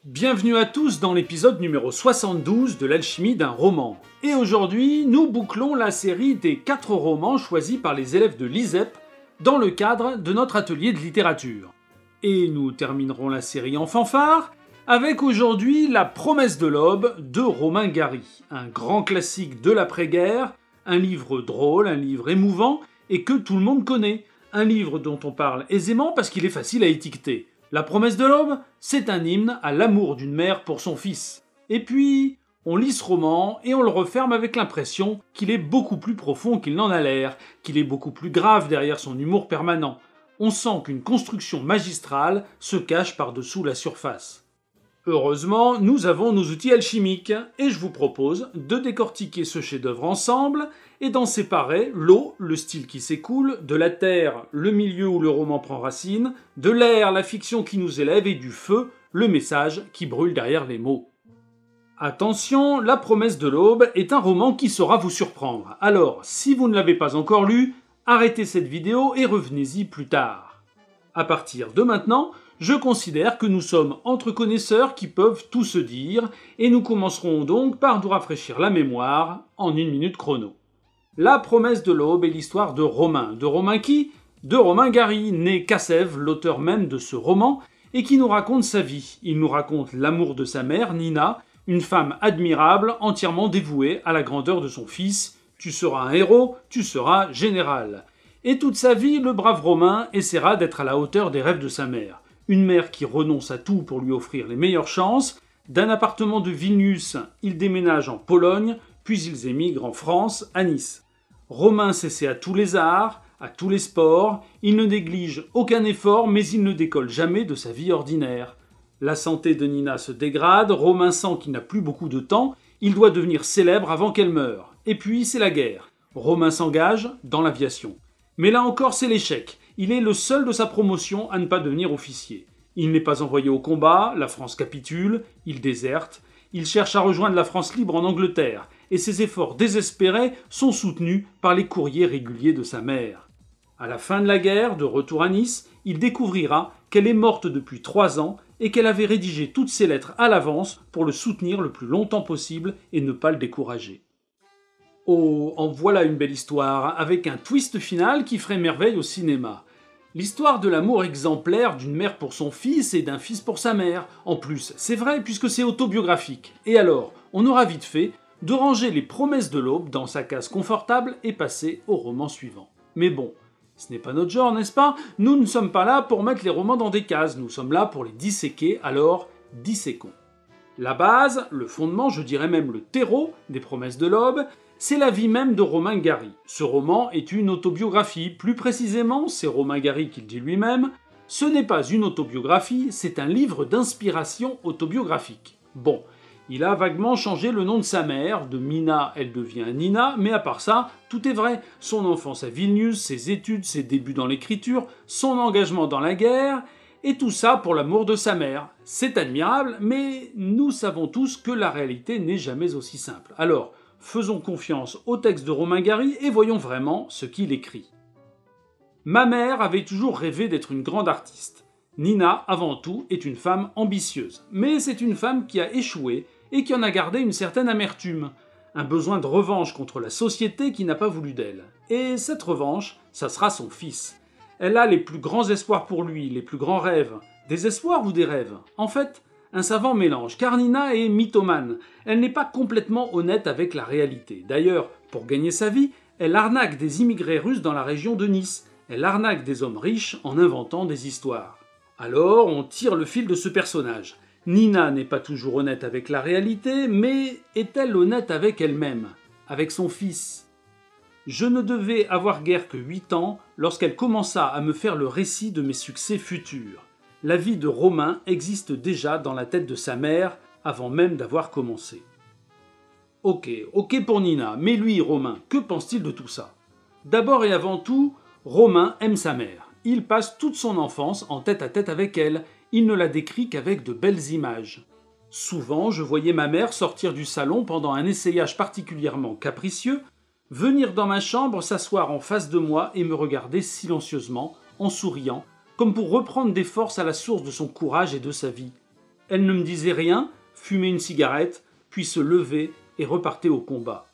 Bienvenue à tous dans l'épisode numéro 72 de l'alchimie d'un roman. Et aujourd'hui, nous bouclons la série des 4 romans choisis par les élèves de l'ISEP dans le cadre de notre atelier de littérature. Et nous terminerons la série en fanfare avec aujourd'hui La promesse de l'aube de Romain Gary, un grand classique de l'après-guerre, un livre drôle, un livre émouvant et que tout le monde connaît, un livre dont on parle aisément parce qu'il est facile à étiqueter. La promesse de l'aube, c'est un hymne à l'amour d'une mère pour son fils. Et puis, on lit ce roman et on le referme avec l'impression qu'il est beaucoup plus profond qu'il n'en a l'air, qu'il est beaucoup plus grave derrière son humour permanent. On sent qu'une construction magistrale se cache par-dessous la surface. Heureusement, nous avons nos outils alchimiques, et je vous propose de décortiquer ce chef-d'œuvre ensemble et d'en séparer l'eau, le style qui s'écoule, de la terre, le milieu où le roman prend racine, de l'air, la fiction qui nous élève, et du feu, le message qui brûle derrière les mots. Attention, La promesse de l'aube est un roman qui saura vous surprendre. Alors, si vous ne l'avez pas encore lu, arrêtez cette vidéo et revenez-y plus tard. À partir de maintenant, je considère que nous sommes entre connaisseurs qui peuvent tout se dire, et nous commencerons donc par nous rafraîchir la mémoire en 1 minute chrono. La promesse de l'aube est l'histoire de Romain. De Romain qui ? De Romain Gary, né Cassève, l'auteur même de ce roman, et qui nous raconte sa vie. Il nous raconte l'amour de sa mère, Nina, une femme admirable, entièrement dévouée à la grandeur de son fils. Tu seras un héros, tu seras général. Et toute sa vie, le brave Romain essaiera d'être à la hauteur des rêves de sa mère. Une mère qui renonce à tout pour lui offrir les meilleures chances. D'un appartement de Vilnius, ils déménagent en Pologne, puis ils émigrent en France, à Nice. Romain s'essaie à tous les arts, à tous les sports, il ne néglige aucun effort, mais il ne décolle jamais de sa vie ordinaire. La santé de Nina se dégrade, Romain sent qu'il n'a plus beaucoup de temps, il doit devenir célèbre avant qu'elle meure. Et puis c'est la guerre. Romain s'engage dans l'aviation. Mais là encore c'est l'échec. Il est le seul de sa promotion à ne pas devenir officier. Il n'est pas envoyé au combat, la France capitule, il déserte, il cherche à rejoindre la France libre en Angleterre, et ses efforts désespérés sont soutenus par les courriers réguliers de sa mère. À la fin de la guerre, de retour à Nice, il découvrira qu'elle est morte depuis 3 ans et qu'elle avait rédigé toutes ses lettres à l'avance pour le soutenir le plus longtemps possible et ne pas le décourager. Oh, en voilà une belle histoire, avec un twist final qui ferait merveille au cinéma. L'histoire de l'amour exemplaire d'une mère pour son fils et d'un fils pour sa mère. En plus, c'est vrai puisque c'est autobiographique. Et alors, on aura vite fait de ranger les promesses de l'aube dans sa case confortable et passer au roman suivant. Mais bon, ce n'est pas notre genre, n'est-ce pas ? Nous ne sommes pas là pour mettre les romans dans des cases, nous sommes là pour les disséquer, alors disséquons. La base, le fondement, je dirais même le terreau des promesses de l'aube, c'est la vie même de Romain Gary. Ce roman est une autobiographie, plus précisément, c'est Romain Gary qui le dit lui-même, ce n'est pas une autobiographie, c'est un livre d'inspiration autobiographique. Bon, il a vaguement changé le nom de sa mère, de Mina elle devient Nina, mais à part ça, tout est vrai. Son enfance à Vilnius, ses études, ses débuts dans l'écriture, son engagement dans la guerre, et tout ça pour l'amour de sa mère. C'est admirable, mais nous savons tous que la réalité n'est jamais aussi simple. Alors, faisons confiance au texte de Romain Gary et voyons vraiment ce qu'il écrit. Ma mère avait toujours rêvé d'être une grande artiste. Nina, avant tout, est une femme ambitieuse. Mais c'est une femme qui a échoué et qui en a gardé une certaine amertume. Un besoin de revanche contre la société qui n'a pas voulu d'elle. Et cette revanche, ça sera son fils. Elle a les plus grands espoirs pour lui, les plus grands rêves. Des espoirs ou des rêves ? En fait, un savant mélange, car Nina est mythomane. Elle n'est pas complètement honnête avec la réalité. D'ailleurs, pour gagner sa vie, elle arnaque des immigrés russes dans la région de Nice. Elle arnaque des hommes riches en inventant des histoires. Alors, on tire le fil de ce personnage. Nina n'est pas toujours honnête avec la réalité, mais est-elle honnête avec elle-même ? Avec son fils ? Je ne devais avoir guère que 8 ans lorsqu'elle commença à me faire le récit de mes succès futurs. La vie de Romain existe déjà dans la tête de sa mère avant même d'avoir commencé. Ok pour Nina, mais lui, Romain, que pense-t-il de tout ça ? D'abord et avant tout, Romain aime sa mère. Il passe toute son enfance en tête-à-tête avec elle, il ne la décrit qu'avec de belles images. Souvent, je voyais ma mère sortir du salon pendant un essayage particulièrement capricieux, venir dans ma chambre, s'asseoir en face de moi et me regarder silencieusement, en souriant, comme pour reprendre des forces à la source de son courage et de sa vie. Elle ne me disait rien, fumait une cigarette, puis se levait et repartait au combat.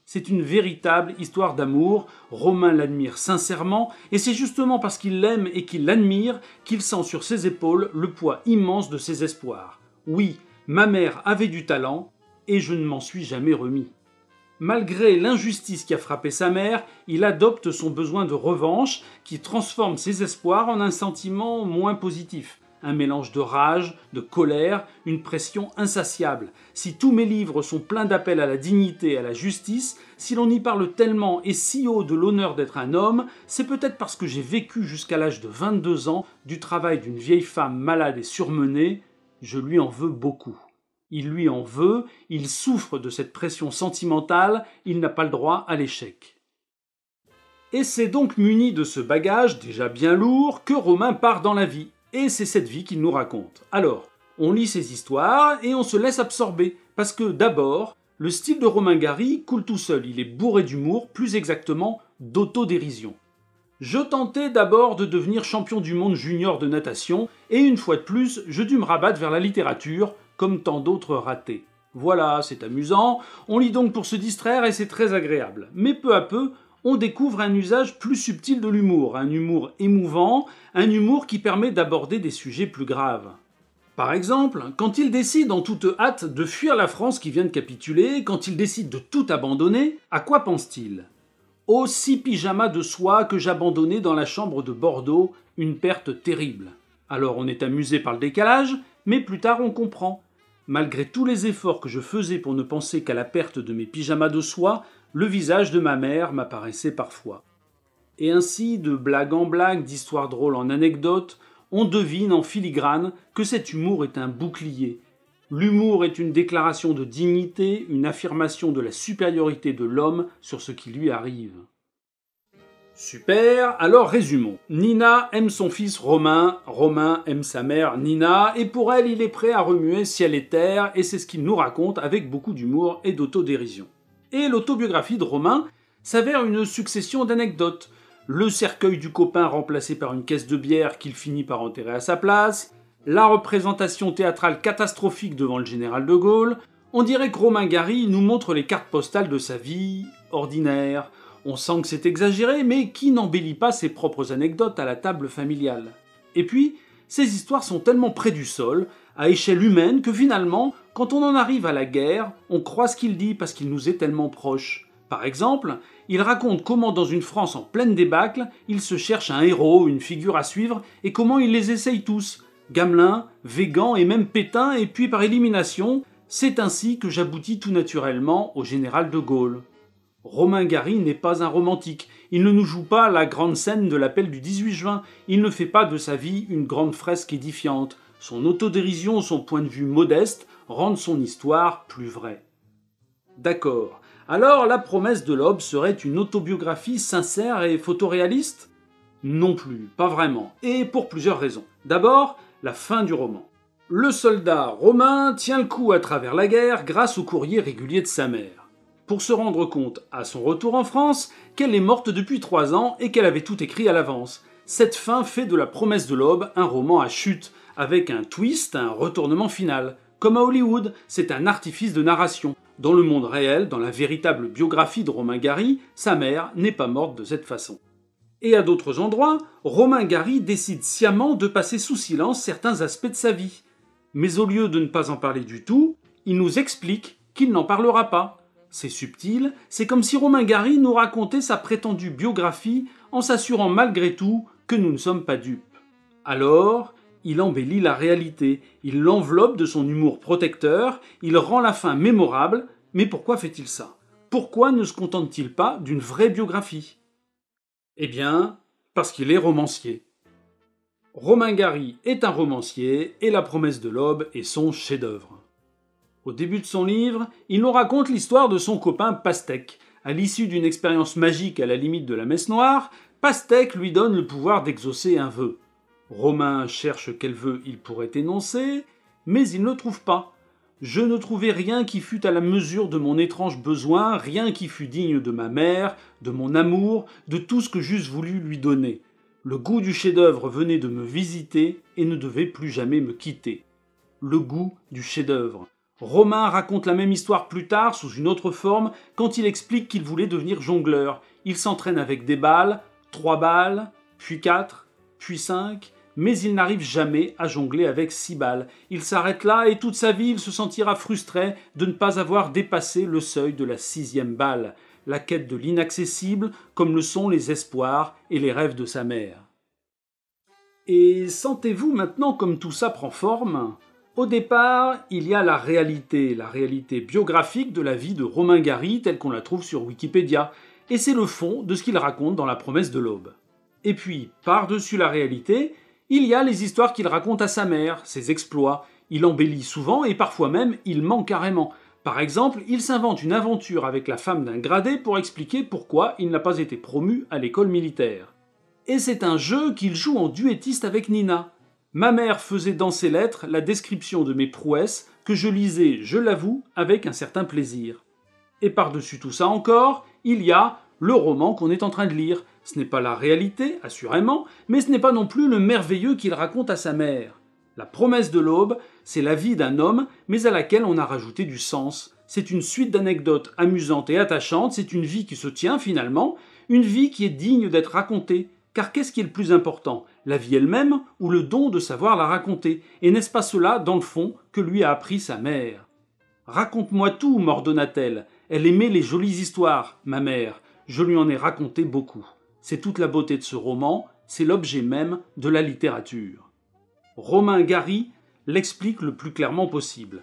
C'est une véritable histoire d'amour, Romain l'admire sincèrement, et c'est justement parce qu'il l'aime et qu'il l'admire qu'il sent sur ses épaules le poids immense de ses espoirs. Oui, ma mère avait du talent, et je ne m'en suis jamais remis. Malgré l'injustice qui a frappé sa mère, il adopte son besoin de revanche qui transforme ses espoirs en un sentiment moins positif. Un mélange de rage, de colère, une pression insatiable. Si tous mes livres sont pleins d'appels à la dignité et à la justice, si l'on y parle tellement et si haut de l'honneur d'être un homme, c'est peut-être parce que j'ai vécu jusqu'à l'âge de 22 ans du travail d'une vieille femme malade et surmenée. Je lui en veux beaucoup. Il lui en veut, il souffre de cette pression sentimentale, il n'a pas le droit à l'échec. Et c'est donc muni de ce bagage déjà bien lourd que Romain part dans la vie. Et c'est cette vie qu'il nous raconte. Alors, on lit ses histoires et on se laisse absorber. Parce que d'abord, le style de Romain Gary coule tout seul. Il est bourré d'humour, plus exactement d'autodérision. Je tentais d'abord de devenir champion du monde junior de natation, et une fois de plus, je dus me rabattre vers la littérature, comme tant d'autres ratés. Voilà, c'est amusant, on lit donc pour se distraire et c'est très agréable. Mais peu à peu, on découvre un usage plus subtil de l'humour, un humour émouvant, un humour qui permet d'aborder des sujets plus graves. Par exemple, quand il décide en toute hâte de fuir la France qui vient de capituler, quand il décide de tout abandonner, à quoi pense-t-il ? Aux 6 pyjamas de soie que j'abandonnais dans la chambre de Bordeaux, une perte terrible. Alors on est amusé par le décalage, mais plus tard on comprend. Malgré tous les efforts que je faisais pour ne penser qu'à la perte de mes pyjamas de soie, le visage de ma mère m'apparaissait parfois. Et ainsi, de blague en blague, d'histoire drôle en anecdote, on devine en filigrane que cet humour est un bouclier. L'humour est une déclaration de dignité, une affirmation de la supériorité de l'homme sur ce qui lui arrive. Super, alors résumons. Nina aime son fils Romain, Romain aime sa mère Nina, et pour elle, il est prêt à remuer ciel et terre, et c'est ce qu'il nous raconte avec beaucoup d'humour et d'autodérision. Et l'autobiographie de Romain s'avère une succession d'anecdotes. Le cercueil du copain remplacé par une caisse de bière qu'il finit par enterrer à sa place, la représentation théâtrale catastrophique devant le général de Gaulle. On dirait que Romain Gary nous montre les cartes postales de sa vie ordinaire. On sent que c'est exagéré, mais qui n'embellit pas ses propres anecdotes à la table familiale ? Et puis, ces histoires sont tellement près du sol, à échelle humaine, que finalement, quand on en arrive à la guerre, on croit ce qu'il dit parce qu'il nous est tellement proche. Par exemple, il raconte comment dans une France en pleine débâcle, il se cherche un héros, une figure à suivre, et comment il les essaye tous. Gamelin, Végan et même Pétain, et puis par élimination, c'est ainsi que j'aboutis tout naturellement au général de Gaulle. Romain Gary n'est pas un romantique, il ne nous joue pas la grande scène de l'appel du 18 juin, il ne fait pas de sa vie une grande fresque édifiante. Son autodérision, son point de vue modeste, rendent son histoire plus vraie. D'accord, alors la promesse de l'Aube serait une autobiographie sincère et photoréaliste ? Non plus, pas vraiment, et pour plusieurs raisons. D'abord, la fin du roman. Le soldat Romain tient le coup à travers la guerre grâce au courrier régulier de sa mère. Pour se rendre compte, à son retour en France, qu'elle est morte depuis 3 ans et qu'elle avait tout écrit à l'avance. Cette fin fait de La promesse de l'Aube un roman à chute, avec un twist, un retournement final. Comme à Hollywood, c'est un artifice de narration. Dans le monde réel, dans la véritable biographie de Romain Gary, sa mère n'est pas morte de cette façon. Et à d'autres endroits, Romain Gary décide sciemment de passer sous silence certains aspects de sa vie. Mais au lieu de ne pas en parler du tout, il nous explique qu'il n'en parlera pas. C'est subtil, c'est comme si Romain Gary nous racontait sa prétendue biographie en s'assurant malgré tout que nous ne sommes pas dupes. Alors, il embellit la réalité, il l'enveloppe de son humour protecteur, il rend la fin mémorable, mais pourquoi fait-il ça ? Pourquoi ne se contente-t-il pas d'une vraie biographie ? Eh bien, parce qu'il est romancier. Romain Gary est un romancier et La promesse de l'Aube est son chef-d'œuvre. Au début de son livre, il nous raconte l'histoire de son copain Pastèque. À l'issue d'une expérience magique à la limite de la messe noire, Pastèque lui donne le pouvoir d'exaucer un vœu. Romain cherche quel vœu il pourrait énoncer, mais il ne trouve pas. Je ne trouvais rien qui fût à la mesure de mon étrange besoin, rien qui fût digne de ma mère, de mon amour, de tout ce que j'eusse voulu lui donner. Le goût du chef-d'œuvre venait de me visiter et ne devait plus jamais me quitter. le goût du chef-d'œuvre. Romain raconte la même histoire plus tard, sous une autre forme, quand il explique qu'il voulait devenir jongleur. Il s'entraîne avec des balles, 3 balles, puis 4, puis 5, mais il n'arrive jamais à jongler avec 6 balles. Il s'arrête là et toute sa vie il se sentira frustré de ne pas avoir dépassé le seuil de la 6e balle, la quête de l'inaccessible comme le sont les espoirs et les rêves de sa mère. Et sentez-vous maintenant comme tout ça prend forme ? Au départ, il y a la réalité biographique de la vie de Romain Gary telle qu'on la trouve sur Wikipédia, et c'est le fond de ce qu'il raconte dans La Promesse de l'Aube. Et puis, par-dessus la réalité, il y a les histoires qu'il raconte à sa mère, ses exploits. Il embellit souvent et parfois même il ment carrément. Par exemple, il s'invente une aventure avec la femme d'un gradé pour expliquer pourquoi il n'a pas été promu à l'école militaire. Et c'est un jeu qu'il joue en duettiste avec Nina. Ma mère faisait dans ses lettres la description de mes prouesses que je lisais, je l'avoue, avec un certain plaisir. Et par-dessus tout ça encore, il y a le roman qu'on est en train de lire. Ce n'est pas la réalité, assurément, mais ce n'est pas non plus le merveilleux qu'il raconte à sa mère. La Promesse de l'Aube, c'est la vie d'un homme, mais à laquelle on a rajouté du sens. C'est une suite d'anecdotes amusantes et attachantes, c'est une vie qui se tient finalement, une vie qui est digne d'être racontée. Car qu'est-ce qui est le plus important ? La vie elle-même ou le don de savoir la raconter ? Et n'est-ce pas cela, dans le fond, que lui a appris sa mère ? « Raconte-moi tout, m'ordonna-t-elle. Elle aimait les jolies histoires, ma mère. Je lui en ai raconté beaucoup. C'est toute la beauté de ce roman, c'est l'objet même de la littérature. » Romain Gary l'explique le plus clairement possible.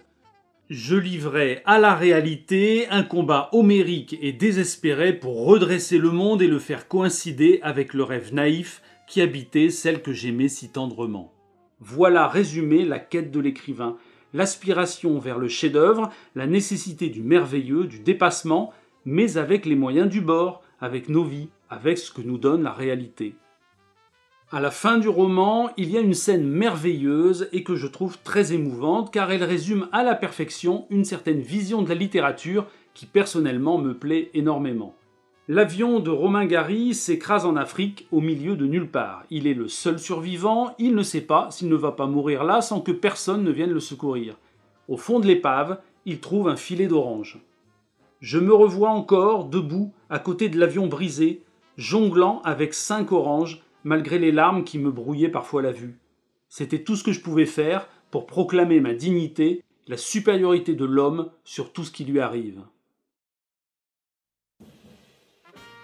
Je livrais à la réalité un combat homérique et désespéré pour redresser le monde et le faire coïncider avec le rêve naïf qui habitait celle que j'aimais si tendrement. Voilà résumé la quête de l'écrivain, l'aspiration vers le chef-d'œuvre, la nécessité du merveilleux, du dépassement, mais avec les moyens du bord, avec nos vies, avec ce que nous donne la réalité. À la fin du roman, il y a une scène merveilleuse et que je trouve très émouvante car elle résume à la perfection une certaine vision de la littérature qui personnellement me plaît énormément. L'avion de Romain Gary s'écrase en Afrique au milieu de nulle part. Il est le seul survivant, il ne sait pas s'il ne va pas mourir là sans que personne ne vienne le secourir. Au fond de l'épave, il trouve un filet d'orange. Je me revois encore debout à côté de l'avion brisé, jonglant avec 5 oranges malgré les larmes qui me brouillaient parfois la vue. C'était tout ce que je pouvais faire pour proclamer ma dignité, la supériorité de l'homme sur tout ce qui lui arrive.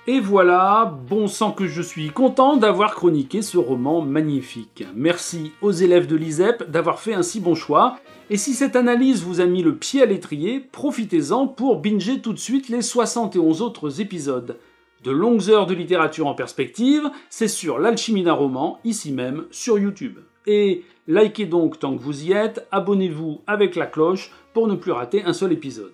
Et voilà, bon sang que je suis content d'avoir chroniqué ce roman magnifique. Merci aux élèves de l'ISEP d'avoir fait un si bon choix, et si cette analyse vous a mis le pied à l'étrier, profitez-en pour binger tout de suite les 71 autres épisodes. De longues heures de littérature en perspective, c'est sur l'alchimie d'un roman, ici même, sur YouTube. Et likez donc tant que vous y êtes, abonnez-vous avec la cloche pour ne plus rater un seul épisode.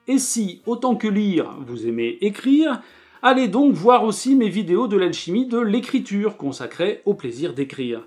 Et si, autant que lire, vous aimez écrire, allez donc voir aussi mes vidéos de l'alchimie de l'écriture consacrées au plaisir d'écrire.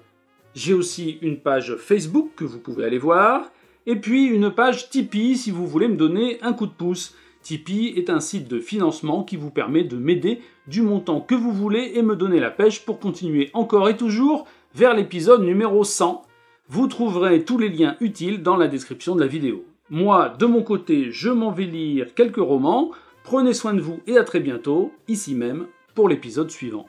J'ai aussi une page Facebook que vous pouvez aller voir, et puis une page Tipeee si vous voulez me donner un coup de pouce. Tipeee est un site de financement qui vous permet de m'aider du montant que vous voulez et me donner la pêche pour continuer encore et toujours vers l'épisode numéro 100. Vous trouverez tous les liens utiles dans la description de la vidéo. Moi, de mon côté, je m'en vais lire quelques romans. Prenez soin de vous et à très bientôt, ici même, pour l'épisode suivant.